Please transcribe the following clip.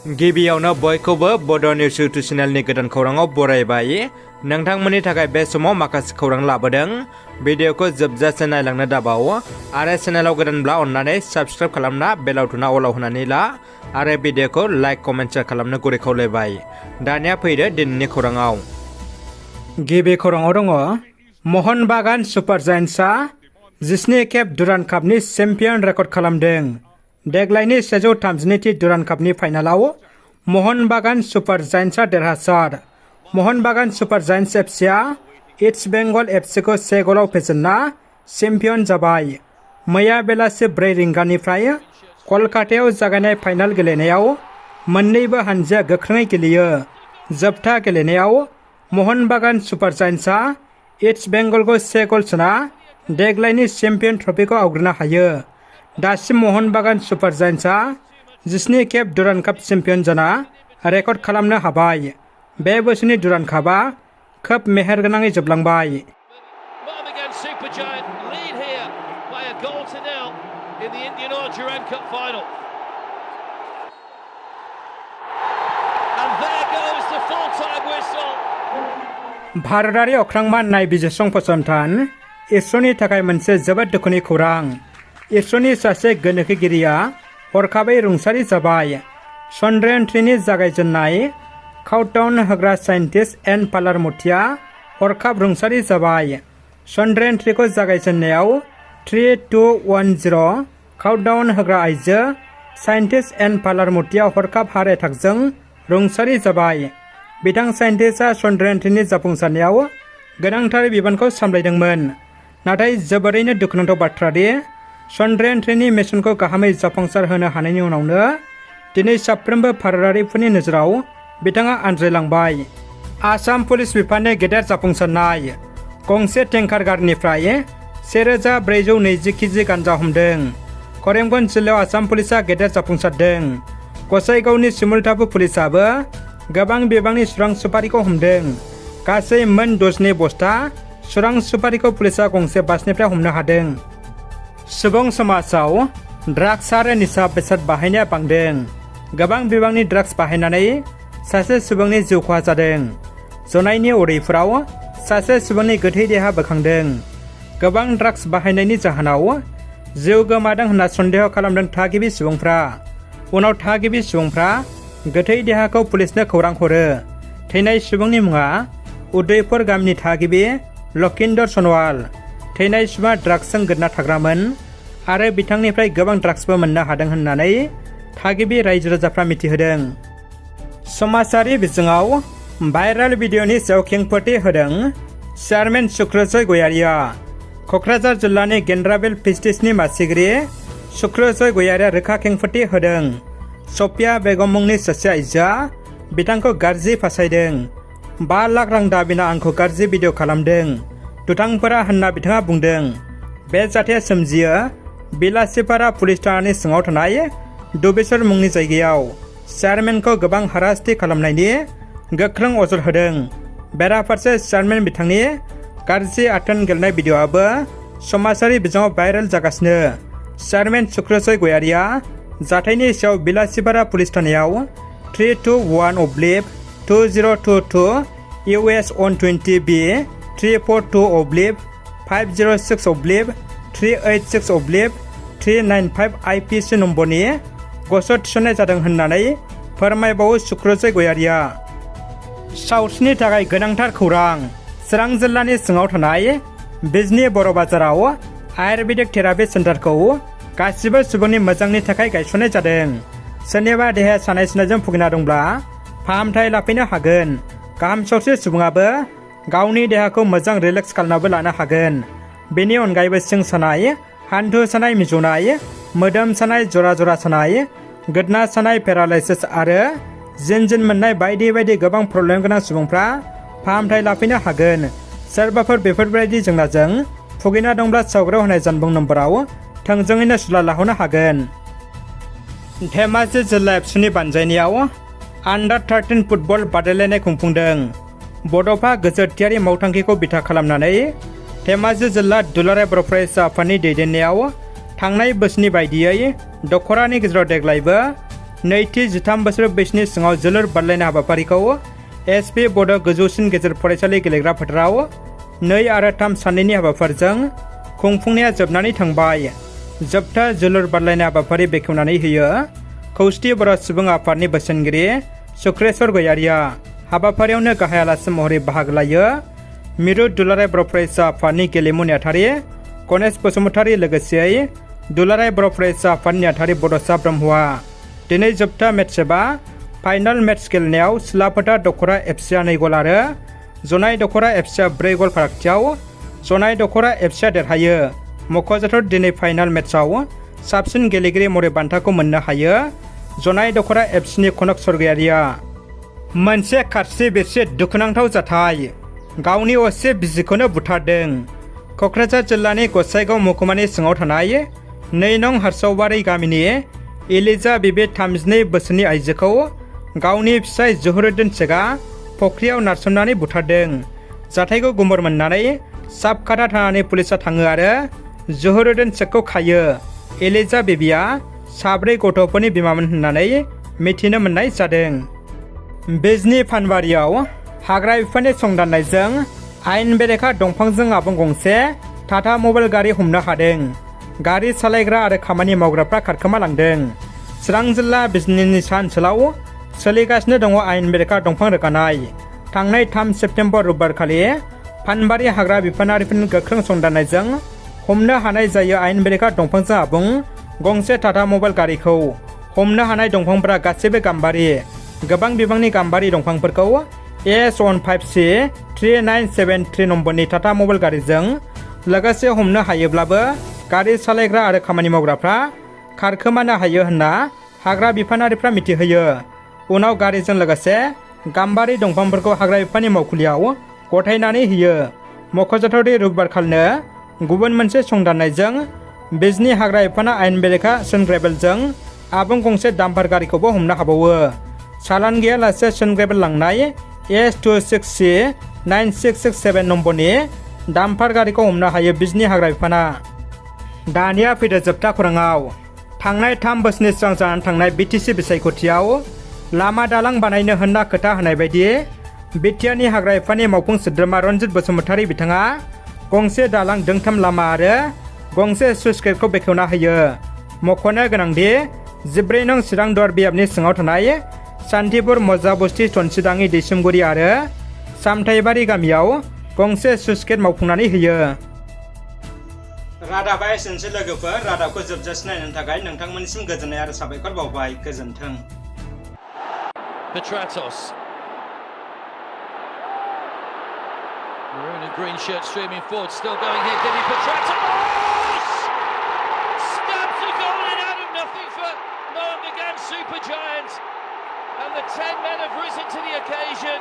गिबियावनो बयखौबो बड' निउस इउटुब चेनेलनि गोदान खौराङाव बरायबाय। नोंथांमोननि थाखाय बे समाव माखासे खौरां लाबोदों। भिडिअखौ जोबजासे नायलांनो दाबाव आरो चेनेलाव गोदानब्ला अन्नानै साबस्क्राइब खालामना बेल आइकनआ अलाव होनानै ला आरो भिडिअखौ लाइक कमेन्ट शेयार खालामनो गुरै खावलायबाय। दानिया फैदो दिनैनि खौराङाव। गिबि खौराङाव दङ महन बागान सुपार जायन्ट्सआ 19 खेब दुरान्ड कापनि चेम्पियन रेकर्ड खालामदों। देग्लायनि 132थि दुरान्ड कापनि फाइनालाव महन बागान सुपार जायन्ट्सआ देरहासार। महन बागान सुपार जायन्ट्स एफसीआ इस्ट बेंगल एफसीखौ 1 गलाव फेजेनना चेम्पियन जाबाय। मैया बेलासि 4 रिंगानिफ्राय कलकातायाव जागायनाय फाइनाल गेलेनायाव मोन्नैबो हानजाया गोख्रोङै गेलेयो। जोबथा गेलेनायाव महन बागान सुपार जायन्ट्सआ इस्ट बेंगलखौ 1 गल सोना देग्लायनि चेम्पियन ट्रफिखौ आवग्रिनो हायो। दासिम महन बागान सुपार जायन्ट्सआ 19 खेब दुरान्ड काप चेम्पियन जाना रेकर्ड खालामनो हाबाय। बे बोसोरनि दुरान्ड कापआ खोब मेहेरगोनाङै जोबलांबाय। भारतारि अख्रांमा नायबिजिरसं फसंथान इसर'नि थाखाय मोनसे जोबोद दुखुनि खौरां। इसर'नि सासे गोनोखोगिरिया हरखाबै रुंसारि जाबाय। चन्द्रयान 3 नि जागायजेननाय काउन्टडाउन होग्रा साइन्टिस्ट एन पालारमूर्तिआ हरखाब रुंसारि जाबाय। चन्द्रयान 3 खौ जागायजेननायाव 3210 काउन्टडाउन होग्रा आइजो साइन्टिस्ट एन पालारमूर्तिआ हरखाब हार्ट एटाकजों रुंसारि जाबाय। बिथां साइन्टिस्टआ चन्द्रयान 3 नि जाफुंसारनायाव गोनांथार बिबानखौ सामलायदोंमोन। नाथाय जोबोरैनो दुखुनांथाव बाथ्रा दि चन्द्रयान 3 नि मिशनखौ गाहामै जाफुंसार होनो हानायनि उनावनो दिनै साफ्रोमबो भारतारिफोरनि नोजोराव बिथाङा आनज्रायलांबाय। आसाम पुलिस बिफाननि गेदेर जाफुंसारनाय। गंसे टेंकार गारिनिफ्राय 1420 केजि गान्जा हमदों। करिमगन्ज जिल्लायाव आसाम पुलिसआ गेदेर जाफुंसारदों। गसाइगावनि सिमुलटापु पुलिसआबो गोबां बिबांनि सुरां सुपारिखौ हमदों। गासै मोन 12 बस्ता सुरां सुपारिखौ पुलिसआ गंसे बासनिफ्राय हमनो हादों। सुबुं समाजाव ड्राग्स आरो निसा बेसाद बाहायनाया बांदों। गोबां बिबांनि ड्राग्स बाहायनानै सासे सुबुंनि जिउ खहा जादों। जनायनि उदैफोराव सासे सुबुंनि गोथै देहा बोखांदों। गोबां ड्राग्स बाहायनायनि जाहोनाव जिउ गोमादों होनना सन्देह खालामदों थागिबि सुबुंफ्रा। उनाव थागिबि सुबुंफ्रा गोथै देहाखौ पुलिसनो खौरां हरो। थैनाय सुबुंनि मुङा उदयपुर गामिनि थागिबि लखिन्दर सनवाल। थैनाय सुबुङा ड्राग्सजों गोदोना थाग्रामोन आरो बिथांनिफ्राय गोबां ड्राग्सबो मोननो हादों होननानै थागिबि रायजो राजाफ्रा मिथिहोदों। समाजारि बिजोङाव भाइरेल भिडिअनि सायाव खेंफोरथि होदों चेयारमेन सुक्रजय गयारिया। क'क्राझार जिल्लानि गेन्द्राबिल फिस्टिसनि मासिगिरि सुक्रजय गयारिया रोखा खेंफोरथि होदों। सफिया बेगम मुंनि सासे आइजोआ बिथांखौ गाज्रि फासायदों। 5 लाख रां दाबिना आंखौ गाज्रि भिडिअ खालामदों दुथांफोरा होनना बिथाङा बुंदों। बे जाथाया सोमजियो बिलासिपारा पुलिस थानानि सिङाव थानाय दुबेसर मुंनि जायगायाव। चेयारमेनखौ गोबां हारासथि खालामनायनि गोख्रों अजद होदों। बेराफारसे चेयारमेन बिथांनि गाज्रि आथोन गेलेनाय भिडिअआबो समाजारि बिजोङाव भाइरेल जागासिनो। चेयारमेन सुक्रजय गयारिया जाथायनि सायाव बिलासिपारा पुलिस थानायाव 321/2022 US 120B 342/506/386/395 IPC नम्बरनि गसर थिसननाय जादों होननानै फोरमायबावो सुक्रजय गयारिया। सावस्रिनि थाखाय गोनांथार खौरां। चिरां जिल्लानि सिङाव थानाय बिजनी बर' बाजाराव आयुर्वेदिक थेरापि सेन्टारखौ गासिबो सुबुंनि मोजांनि थाखाय गायसननाय जादों। सोरनिबा देहाया सानाय सुनायजों भुगिना दंब्ला फाहामथाय लाफैनो हागोन। गाहाम सावस्रि सुबुङाबो गावनि देहाखौ मोजां रिलेक्स खालामनाबो लानो हागोन। बेनि अनगायैबो सिं सानाय, हान्थु सानाय, मिजौनाय, मोदोम सानाय, जरा जरा सानाय, गोदना सानाय, पेरालाइसिस आरो जिन मोननाय बायदि बायदि गोबां प्रब्लेम गोनां सुबुंफ्रा फाहामथाय लाफैनो हागोन। सोरबाफोर बेफोरबायदि जेंनाजों भुगिना दंब्ला सावगारियाव होनाय जानबुं नम्बराव थोंजोङैनो सुलाद लाहरनो हागोन। धेमाजि जिल्ला एबसुनि बानजायनायाव आन्डार 13 फुटबल बादायलायनाय खुंफुंदों। बड'फा गोजोरथियारि मावथांखिखौ बिथा खालामनानै धेमाजि जिल्ला दुलाराय बर' फरायसा आफादनि दैदेननायाव थांनाय बोसोरनि बायदियै दख'रानि गेजेराव देग्लायबो नैथि 13 बोसोर बैसोनि सिङाव जोलुर बादायलायनाय हाबाफारिखौ एसपि बड' गोजौसिन गेजेर फरायसालि गेलेग्रा फोथाराव 2 आरो 3 साननैनि हाबाफारिजों खुंफुंनाया जोबनानै थांबाय। जोबथा जोलुर बादायलायनाय हाबाफारि बेखेवनानै होयो खौसेथि बर' सुबुं आफादनि बोसोनगिरि सुक्रेश्वर गयारिया। हाबाफारियावनो गाहाय आलासि महरै बाहागो लायो मिरु दुलाराय बर' फरायसा आफादनि गेलेमु नेहाथारि गणेश बसुमतारी लोगोसेयै दुलाराय बर' फरायसा आफादनि नेहाथारि बड'सा ब्रह्मआ। दिनै जोबथा मेट्च एबा फाइनाल मेट्च गेलेनायाव सिलाफोथा दख'रा एफसिआ 2 गल आरो जनाय दख'रा एफसिआ 4 गल फारागथियाव जनाय दख'रा एफसिआ देरहायो। मख'जाथाव दिनै फाइनाल मेट्चआव साबसिन गेलेगिरि महरै बान्थाखौ मोननो हायो जनाय दख'रा एफसिनि कनक सरगयारिया। मोनसे खारसि बेरसि दुखुनांथाव जाथाय गावनि असे बिसिखौनो बुथारदों। क'क्राझार जिल्लानि गसाइगाव महकुमानि सिङाव थानाय 2 नं हारसावबारि गामिनि एलिजा बिबि 32 बोसोरनि आइजोखौ गावनि फिसाय जहुरुद्दिन शेखआ फख्रियाव नारसोमनानै बुथारदों। जाथायखौ गुमुर मोननानै साबखाथा थानानि पुलिसा थाङो आरो जहुरुद्दिन शेखखौ खायो। एलिजा बिबिया 4 गथ'फोरनि बिमामोन होननानै मिथिनो मोननाय जादों। बिजनी फानबारियाव हाग्रा बिफाननि संदाननायजों आयेन बेरेखा दंफांजों आबुं गंसे टाटा मबाइल गारि हमनो हादों। गारि सालायग्रा आरो खामानि मावग्राफ्रा खारखोमालांदों। चिरां जिल्ला बिजनीनि सा ओनसोलाव सोलिगासिनो दङ आयेन बेरेखा दंफां रोगानाय। थांनाय 3 सेप्तेम्बर रबिबारखालि फानबारि हाग्रा बिफानारिफोरनि गोख्रों संदाननायजों हमनो हानाय जायो आयेन बेरेखा दंफांजों आबुं गंसे टाटा मबाइल गारिखौ। हमनो हानाय दंफांफोरा गासैबो गाम्बारि। गोबां बिबांनि गाम्बारि दंफांफोरखौ S15C3973 नम्बरनि टाटा मबाइल गारिजों लोगोसे हमनो हायोब्लाबो गारि सालायग्रा आरो खामानि मावग्राफ्रा खारखोमानो हायो होनना हाग्रा बिफानारिफ्रा मिथिहोयो। उनाव गारिजों लोगोसे गाम्बारि दंफांफोरखौ हाग्रा बिफाननि मावखुलियाव गथायनानै होयो। मख'जाथावदि रबिबारखालिनो गुबुन मोनसे संदाननायजों बिजनी हाग्रा बिफाना आयेन बेरेखा सोनग्रेबेलजों आबुं गंसे डाम्पार गारिखौबो हमनो हाबावो। चालान गैयालासे सोनग्रेबेल लांनाय S26C9667 नम्बरनि डाम्पार गारिखौ हमनो हायो बिजनी हाग्रा बिफाना। दानिया फैदो जोबथा खौराङाव। थांनाय 3 बोसोरनि सिगां जानानै थांनाय बिटिसि बिसायख'थियाव लामा दालां बानायनो होनना खोथा होनाय बायदि बिटिआरनि हाग्रा बिफाननि मावफुं सोद्रोमा रनजित बसुमतारी बिथाङा गंसे दालां दोंथाम लामा आरो गंसे स्लुइस गेटखौ बेखेवना होयो। मख'नो गोनांदि 14 नं चिरां दुवार बियाबनि सिङाव थानाय सान्तिपुर मजा बस्ति सनसिदाङि दैसुमगुरि आरो सामथाइबारि गामियाव गंसे स्लुइस गेट मावफुंनानै होयो। रादाबा एसेनोसै लोगोफोर। रादाबखौ जोबजासिम नायनो थाखाय नोंथांमोननिसिम गोजोननाय आरो साबायखर बावबाय। गोजोन्थों। Petratos. Maroon and green shirt streaming forward, still going here. Didi Petratos stabs a goal in out of nothing for Mohan Bagan Super Giants, and the 10 men have risen to the occasion.